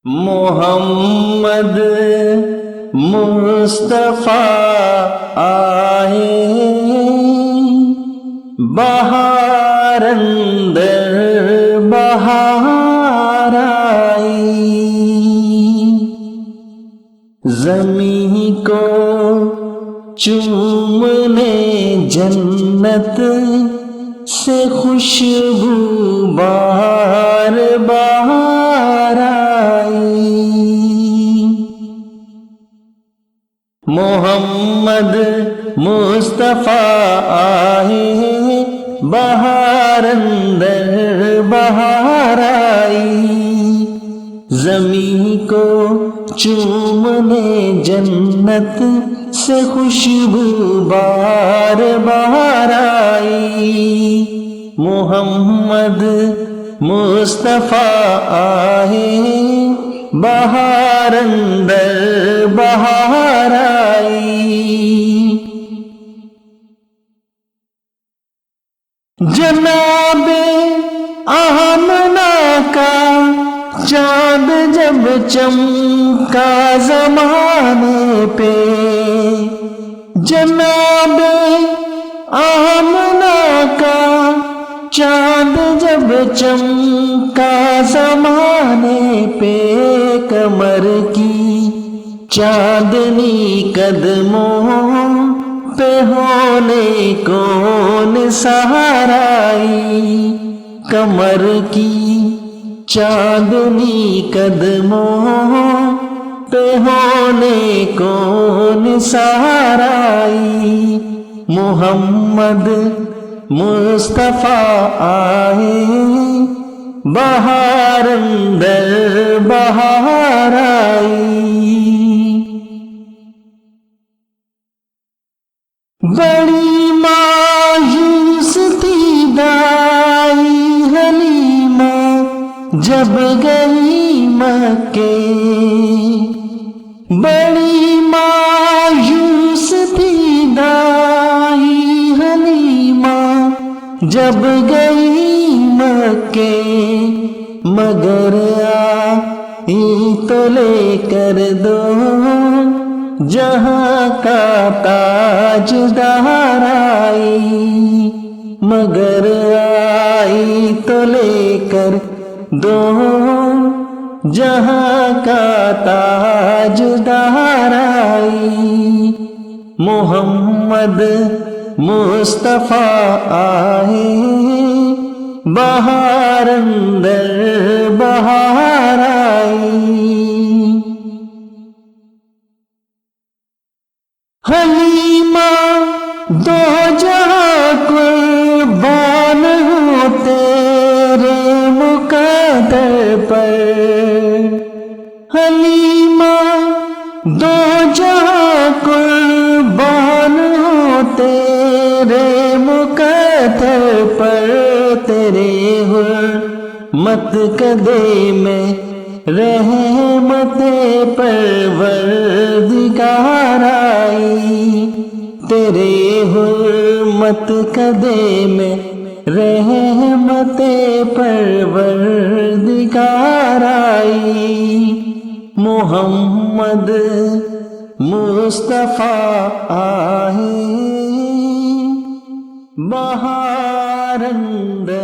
محمد مصطفیٰ آئے، بہار اندر بہار آئی، زمین کو چومنے جنت سے خوشبو بار بار آئی۔ محمد مصطفیٰ آئے، بہار اندر بہار آئی، زمین کو چومنے جنت سے خوشبو بار بار آئی۔ محمد مصطفیٰ آئے، بہار اندر بہار آئی، جناب آمنہ کا چاند جب چمکا زمانے پہ، جناب آمنہ کا چاند جب چمکا زمانے پہ، کمر کی چاندنی قدموں پہ ہونے کون سہارا آئی، کمر کی چاندنی قدموں پہ ہونے کون سہارا آئی۔ محمد مصطفیٰ آئے، بہار اندر بہار آئی، بڑی مایوس تھی دائی حلیمہ جب گئی مکے، بڑی مایوس تھی دائی حلیمہ جب گئی مکے، مگر آئی تو لے کر دو جہاں کا تاج دار آئی، مگر آئی تو لے کر دو جہاں کا تاج دار آئی۔ محمد مصطفیٰ آئے، بہار اندر بہار آئی، حلیمہ دو جہاں قربان ہو تیرے مقدر پر، حلیمہ دو جہاں قربان ہو تیرے مقدر پر، تیرے حرمت قدے میں رحمت پروردگار آئی، تیرے حرمت قدے میں رحمت پروردگار آئی۔ محمد مصطفیٰ آئے، بہار اندر